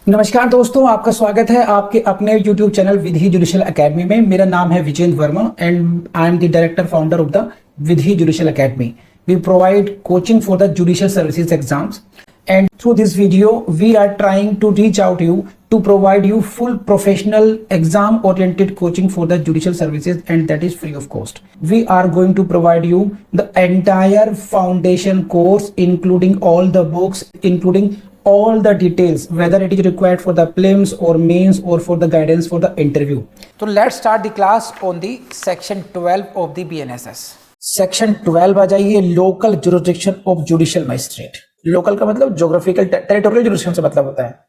नमस्कार दोस्तों, आपका स्वागत है आपके अपने YouTube channel Vidhi Judicial Academy में। मेरा नाम है Vijendra Verma and I am the director founder of the Vidhi Judicial Academy. We provide coaching for the judicial services exams, and through this video we are trying to reach out to you to provide you full professional exam oriented coaching for the judicial services, and that is free of cost. We are going to provide you the entire foundation course including all the books, including all the details, whether it is required for the prelims or mains or for the guidance for the interview. So let's start the class on the section 12 of the BNSS. Section 12 आ जाइए, local jurisdiction of judicial magistrate. Local का मतलब geographical territorial jurisdiction से मतलब होता है।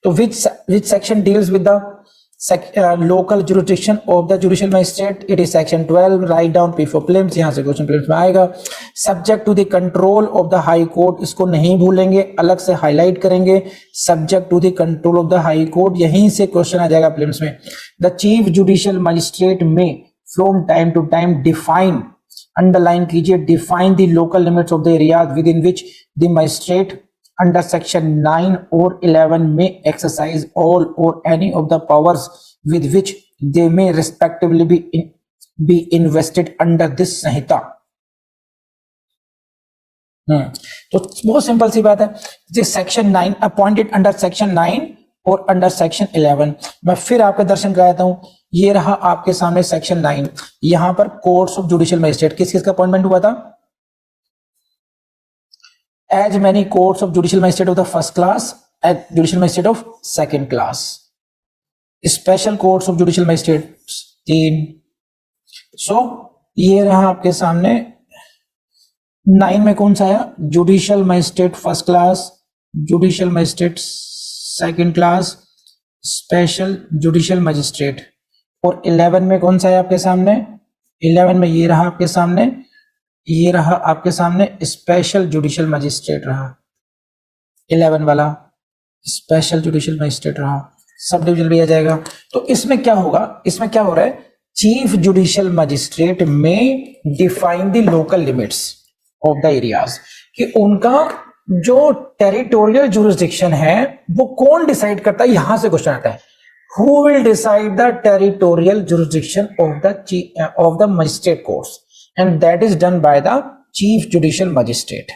तो which section deals with the local jurisdiction of the judicial magistrate? It is section 12। Write down P for prelims, यहां से क्वेश्चन प्रीलिम्स में आएगा। Subject to the control of the high court, इसको नहीं भूलेंगे, अलग से हाईलाइट करेंगे। Subject to the control of the high court, यहीं से क्वेश्चन आ जाएगा प्रीलिम्स में। द चीफ जुडिशियल मजिस्ट्रेट में from time to time define, underline कीजिए, define the local limits of the areas within which the magistrate under section 9 और 11 में exercise all or any of the powers with which they may respectively be invested under this Sanhita. तो बहुत simple सी बात है। This section 9 appointed under section 9 और under section 11। मैं फिर आपके दर्शन कराता हूं। ये रहा आपके सामने सेक्शन 9। यहां पर कोर्ट्स ऑफ जुडिशियल मजिस्ट्रेट किस किस का अपॉइंटमेंट हुआ था? As many courts of judicial magistrate of the first class, as judicial magistrate of second class. Special courts of judicial magistrate 3। So ये रहा आपके सामने 9 में कौन सा आया? Judicial magistrate first class, judicial magistrate second class, special judicial magistrate. और 11 में कौन सा है आपके सामने? 11 में ये रहा आपके सामने, ये रहा आपके सामने स्पेशल जुडिशियल मजिस्ट्रेट रहा। 11 वाला स्पेशल जुडिशियल मजिस्ट्रेट रहा। सब डिवीजन भी आ जाएगा। तो इसमें क्या होगा? इसमें क्या हो रहा है? चीफ जुडिशियल मजिस्ट्रेट में define the local limits of the areas, कि उनका जो टेरिटोरियल जुरिस्डिक्शन है वो कौन डिसाइड करता है। यहां से क्वेश्चन आता है, who will decide the territorial jurisdiction of the magistrate courts, and that is done by the chief judicial magistrate.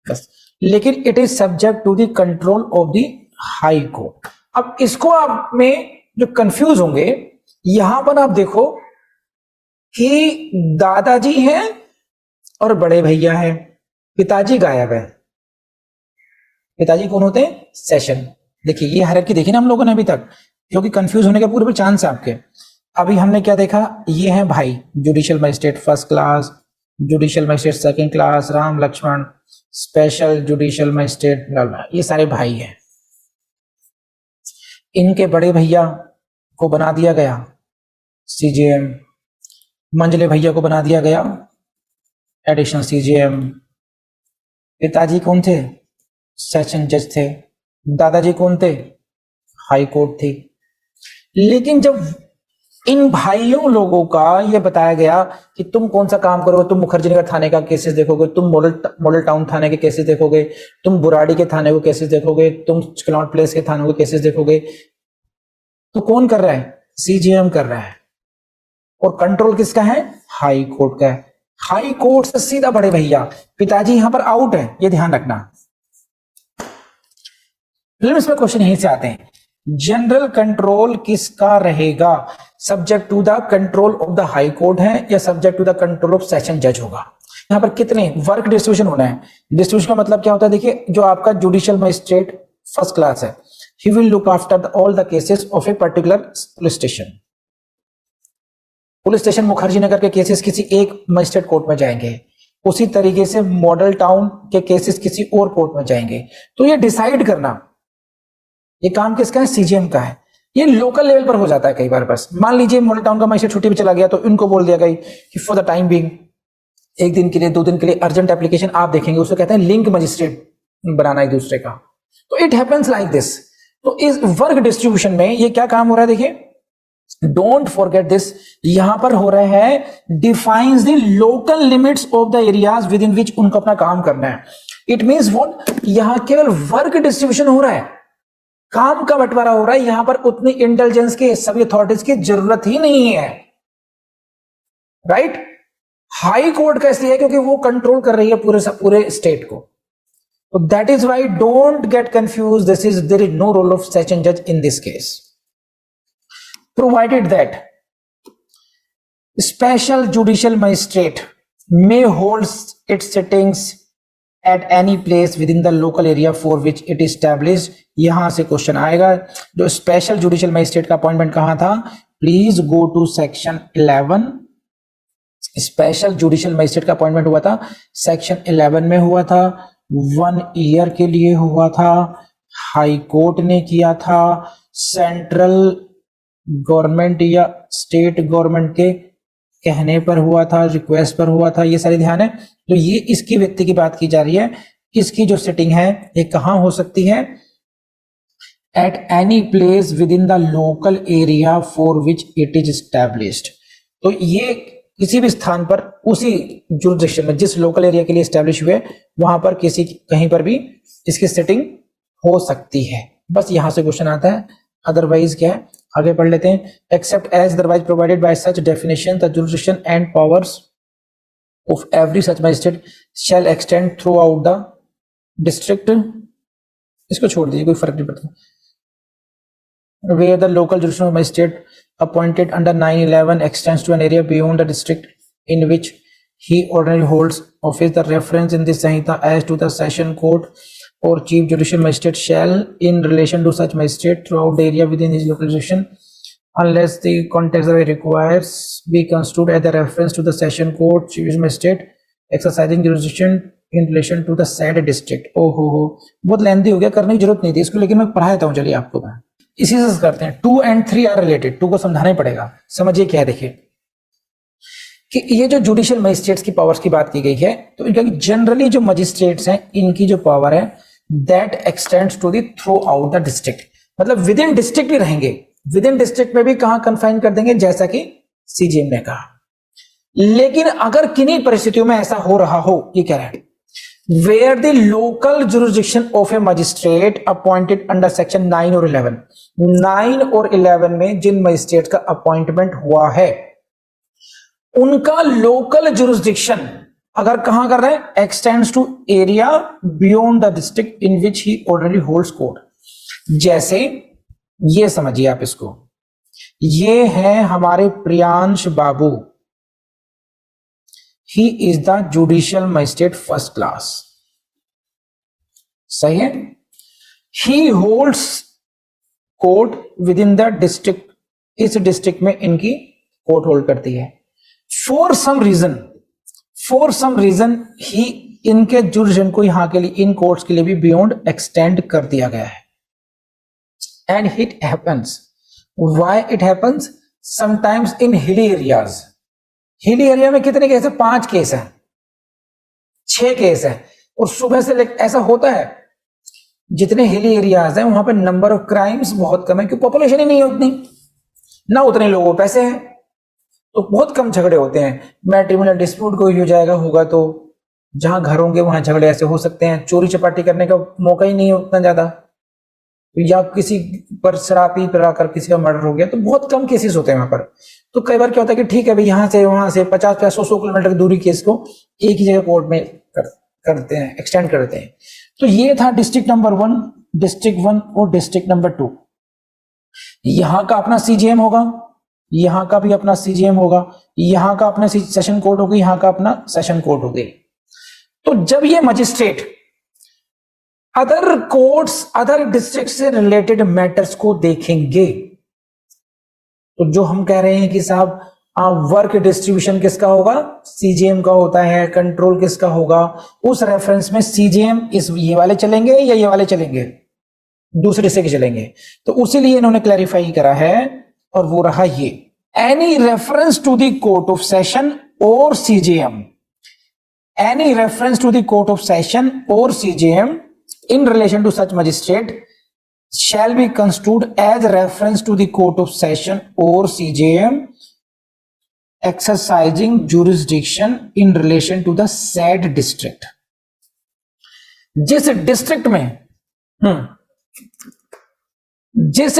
बस, लेकिन it is subject to the control of the high court। अब इसको आप में जो कंफ्यूज होंगे, यहां पर आप देखो कि दादाजी हैं और बड़े भैया हैं, पिताजी गायब है। पिताजी कौन होते हैं? सेशन। देखिए ये हायरार्की देखी ना हम लोगों ने अभी तक, क्योंकि कंफ्यूज होने का पूरे चांस है आपके। अभी हमने क्या देखा? ये है भाई, judicial magistrate first class, judicial magistrate second class, Ram Lakshman, special judicial magistrate, ये सारे भाई हैं। इनके बड़े भैया को बना दिया गया सीजेएम, मंझले भैया को बना दिया गया एडिशनल सीजेएम। पिताजी कौन थे? सेशन जज थे। दादाजी कौन थे? हाई कोर्ट थी। लेकिन जब इन भाइयों लोगों का यह बताया गया कि तुम कौन सा काम करोगे, तुम मुखर्जी नगर थाने का केसेस देखोगे, तुम मॉडल टाउन थाने के केसेस देखोगे, तुम बुराड़ी के थाने को केसेस देखोगे, तुम कनॉट प्लेस के थानों के केसेस देखोगे, तो कौन कर रहा है? सीजीएम कर रहा है। और कंट्रोल किसका है? हाई कोर्ट का है। हाई कोर्ट से सीधा बड़े भैया, पिताजी यहां पर आउट है, ये ध्यान रखना। इसमें क्वेश्चन यहीं से आते हैं। जनरल कंट्रोल किसका रहेगा? Subject to the control of the high court है या subject to the control of session जज होगा? यहां पर कितने वर्क डिस्ट्रीब्यूशन होना है? डिस्ट्रीब्यूशन का मतलब क्या होता है? देखिए, जो आपका जुडिशियल मजिस्ट्रेट फर्स्ट क्लास है, he will look after all the cases of a particular police station. Police station Mukherjee Nagar के केसेस किसी एक मजिस्ट्रेट कोर्ट में जाएंगे, उसी तरीके से मॉडल टाउन के केसेस किसी और कोर्ट में जाएंगे। तो ये डिसाइड करना, ये काम किसका है? सीजीएम का है। ये लोकल लेवल पर हो जाता है कई बार। बस मान लीजिए मॉडल टाउन का मजिस्ट्रेट छुट्टी पे चला गया, तो इनको बोल दिया गया कि फॉर द टाइम बीइंग, एक दिन के लिए 2 दिन के लिए अर्जेंट एप्लीकेशन आप देखेंगे, उसको कहते हैं लिंक मजिस्ट्रेट बनाना एक दूसरे का। तो इट हैपेंस लाइक दिस। तो इस वर्क डिस्ट्रीब्यूशन में ये क्या काम हो रहा है? देखिए, डोंट फॉरगेट दिस, यहां पर हो रहा है defines the local limits of the areas within which उनको अपना काम करना है। It means what? यहां केवल वर्क डिस्ट्रीब्यूशन हो रहा है, काम का बंटवारा हो रहा है, यहां पर उतनी इंटेलिजेंस के सभी अथॉरिटीज की जरूरत ही नहीं है, राइट। हाई कोर्ट का इसलिए है क्योंकि वो कंट्रोल कर रही है पूरे स्टेट को। So that is why don't get confused. There is no role of session judge in this case. Provided that special judicial magistrate may hold its sittings at any place within the local area for which it is established. यहां से question आएगा, जो special judicial magistrate का appointment कहां था, please go to section 11। Special judicial magistrate का appointment हुआ था सेक्शन 11 में हुआ था, 1 ईयर के लिए हुआ था, हाई कोर्ट ने किया था, सेंट्रल गवर्नमेंट या स्टेट गवर्नमेंट के कहने पर हुआ था, रिक्वेस्ट पर हुआ था, ये सारे ध्यान है। तो ये इसकी व्यक्ति की बात की जा रही है, इसकी जो सिटिंग है ये कहां हो सकती है, at any place with in the local area for which it is established. तो ये किसी भी स्थान पर, उसी जुरिडिक्शन में जिस लोकल एरिया के लिए एस्टैब्लिश हुए, वहां पर कहीं पर भी इसकी सेटिंग हो सकती है। बस यहां से क्वेश्चन आता है, अदरवाइज क्या है, आगे पढ़ लेते हैं। Except as otherwise provided by such definition the jurisdiction and powers of every such magistrate shall extend throughout the district. इसको छोड़ दीजिए, कोई फर्क नहीं पड़ता। Where the local jurisdiction magistrate appointed under 911 extends to an area beyond the district in which he ordinarily holds office, the reference in this Sanhita as to the session court or chief judicial magistrate shall, in relation to such magistrate throughout the area within his local jurisdiction, unless the context of it requires, be construed as the reference to the session court, chief judicial magistrate exercising jurisdiction in relation to the said district। ओहो हो, बहुत lengthy हो गया, करने की जरूरत नहीं थी इसको, लेकिन मैं पढ़ा देता हूँ, चलिए आपको मैं इसी से करते हैं। 2 and 3 आर रिलेटेड, 2 को समझाना ही पड़ेगा। समझिए क्या है, देखिए कि ये जो जुडिशियल मजिस्ट्रेट्स की पावर्स की बात की गई है, तो इनका जनरली जो मजिस्ट्रेट्स हैं, इनकी जो पावर है that extends to the throughout the district, मतलब विद इन डिस्ट्रिक्ट ही रहेंगे, विद इन डिस्ट्रिक्ट में भी कहां कन्फाइन कर देंगे, जैसा कि सीजीएम ने कहा। लेकिन अगर किन्हीं परिस्थितियों में ऐसा हो रहा हो, ये कह रहा है, where the local jurisdiction of a magistrate appointed under section 9 और 11, 9 और 11 में जिन मजिस्ट्रेट का अपॉइंटमेंट हुआ है, उनका लोकल जुरिस्डिक्शन अगर कहां कर रहे हैं, extends to area beyond the district in which he ordinary holds court. जैसे ये समझिए आप इसको, ये है हमारे प्रियांश बाबू, he is the judicial magistrate first class, सही है। He holds court within the district, इस डिस्ट्रिक्ट में इनकी कोर्ट होल्ड करती है। फॉर सम रीजन ही, इनके जुडिशन को यहां के लिए, इन कोर्ट्स के लिए भी बियॉन्ड एक्सटेंड कर दिया गया है। And it happens, why it happens, sometimes in hilly areas. Hilly area में कितने केस है, 5 केस है, 6 केस है, और सुबह से ऐसा होता है, जितने हिली एरियाज हैं वहां पे नंबर ऑफ क्राइम्स बहुत कम है, क्योंकि पॉपुलेशन ही नहीं है उतनी, ना उतने लोगों पैसे हैं, तो बहुत कम झगड़े होते हैं। मैट्रिमोनियल डिस्प्यूट कोई हो जाएगा, होगा तो जहां घर होंगे वहां झगड़े ऐसे हो सकते हैं। चोरी चपाटी करने का मौका ही नहीं है उतना ज्यादा, या किसी पर शराब पी पिलाकर किसी का मर्डर हो गया, तो बहुत कम केसेस होते हैं वहां पर। तो कई बार क्या होता है कि ठीक है भाई, यहां से वहां से 50-100 किलोमीटर की दूरी केस को एक ही जगह कोर्ट में करते हैं, एक्सटेंड करते हैं। तो ये था डिस्ट्रिक्ट नंबर 1, डिस्ट्रिक्ट 1 और डिस्ट्रिक्ट नंबर 2। यहां का अपना सीजीएम होगा, यहां का भी अपना सीजीएम होगा, यहां का अपना सेशन कोर्ट होगी, यहां का अपना सेशन कोर्ट होगी। तो जब ये magistrate other courts, other district से रिलेटेड मैटर्स को देखेंगे, तो जो हम कह रहे हैं कि साहब वर्क डिस्ट्रीब्यूशन किसका होगा, सीजीएम का होता है, कंट्रोल किसका होगा, उस रेफरेंस में सीजीएम ये वाले चलेंगे या ये वाले चलेंगे, दूसरे से चलेंगे। तो उसीलिए इन्होंने क्लैरिफाई करा है, और वो रहा ये, any reference to the court of session और CGM, any reference to the court of session और CGM in relation to such magistrate shall be construed as reference to the court of session or CJM exercising jurisdiction in relation to the said district। जिस district में जिस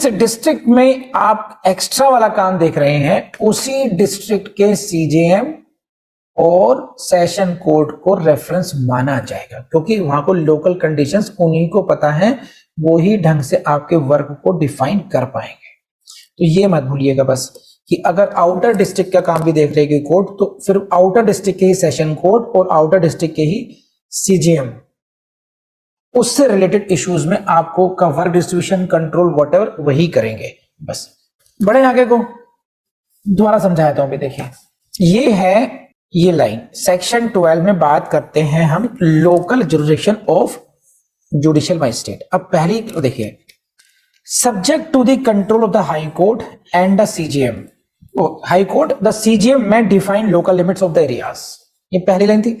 district में आप extra वाला काम देख रहे हैं उसी डिस्ट्रिक्ट के सीजेएम और सेशन कोड को रेफरेंस माना जाएगा, क्योंकि वहां को लोकल कंडीशंस उन्हीं को पता है, वो ही ढंग से आपके वर्क को डिफाइन कर पाएंगे। तो ये मत भूलिएगा बस कि अगर आउटर डिस्ट्रिक्ट का काम भी देख रहे हैं कोड, तो फिर आउटर डिस्ट्रिक्ट के ही सेशन कोड और आउटर डिस्ट्रिक्ट के ही सीजेएम, उससे रिलेटेड इश्यूज में आपको का वर्क डिस्ट्रीब्यूशन कंट्रोल व्हाटएवर वही करेंगे। बस बड़े आगे को दोबारा समझाता हूं। देखिए ये है ये लाइन सेक्शन 12 में बात करते हैं हम local jurisdiction of judicial magistrate. अब पहली तो देखिए subject to the control of the high court and the CGM. High court the CGM में define local limits of the areas, ये पहली लाइन थी।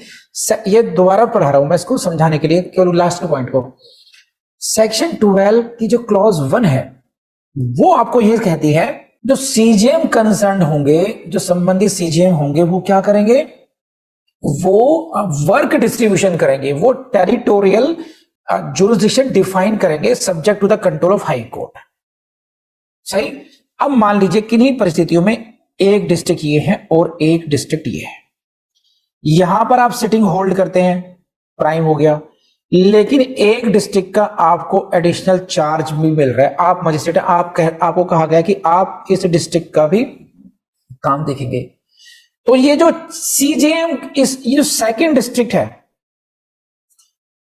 ये दोबारा पढ़ा रहा हूं मैं इसको समझाने के लिए, केवल लास्ट पॉइंट को। सेक्शन 12 की जो क्लॉज 1 है वो आपको ये कहती है जो सीजीएम कंसर्न होंगे, जो संबंधित सीजीएम होंगे, वो क्या करेंगे, वो वर्क डिस्ट्रीब्यूशन करेंगे, वो टेरिटोरियल जुरिसडिक्शन डिफाइन करेंगे subject to the control of high court. सही। अब मान लीजिए किन्हीं परिस्थितियों में एक डिस्ट्रिक्ट ये है और एक डिस्ट्रिक्ट ये है, यहां पर आप सिटिंग होल्ड करते हैं, प्राइम हो गया, लेकिन एक डिस्ट्रिक्ट का आपको एडिशनल चार्ज भी मिल रहा है, आप मजिस्ट्रेट आपको कहा गया कि आप इस डिस्ट्रिक्ट का भी काम देखेंगे। तो ये जो सीजेएम ये जो सेकंड डिस्ट्रिक्ट है,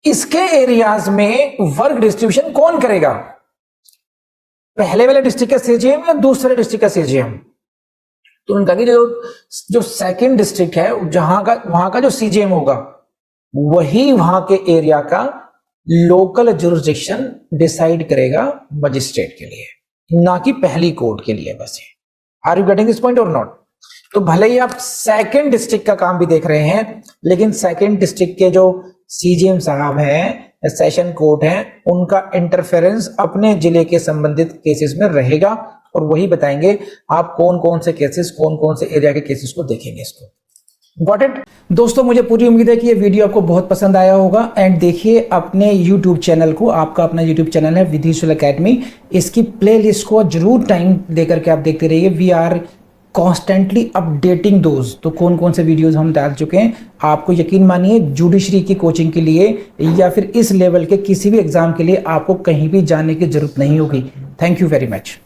इसके एरियाज में वर्क डिस्ट्रीब्यूशन कौन करेगा, पहले वाले डिस्ट्रिक्ट का सीजेएम या दूसरे डिस्ट्रिक्ट का सीजेएम। तो उनका कि जो सेकंड डिस्ट्रिक्ट है वहां का जो सीजेएम होगा वही वहां के एरिया का लोकल जुरिसडिक्शन डिसाइड करेगा मजिस्ट्रेट के लिए, ना कि पहली कोर्ट के लिए। बस are you getting this point और नॉट। तो भले ही आप सेकंड डिस्ट्रिक्ट का काम भी देख रहे हैं, लेकिन सेकंड डिस्ट्रिक्ट के जो सीजेएम साहब हैं, सेशन कोर्ट हैं, उनका इंटरफेरेंस अपने जिले के संबंधित केसेस में रहेगा और वही बताएंगे आप कौन कौन से केसेस, कौन कौन से एरिया के केसेस को देखेंगे। इसको गॉट इट। दोस्तों मुझे पूरी उम्मीद है कि ये वीडियो आपको बहुत पसंद आया होगा। एंड देखिए अपने यूट्यूब चैनल को, आपका अपना यूट्यूब चैनल है विधि जुडिशियल एकेडमी, इसकी प्लेलिस्ट को जरूर टाइम देकर के आप देखते रहिए। वी आर कॉन्स्टेंटली अपडेटिंग दोस्त। तो कौन कौन से वीडियोस हम डाल चुके हैं, आपको यकीन मानिए जुडिशरी की कोचिंग के लिए या फिर इस लेवल के किसी भी एग्जाम के लिए आपको कहीं भी जाने की जरूरत नहीं होगी। Thank you very much.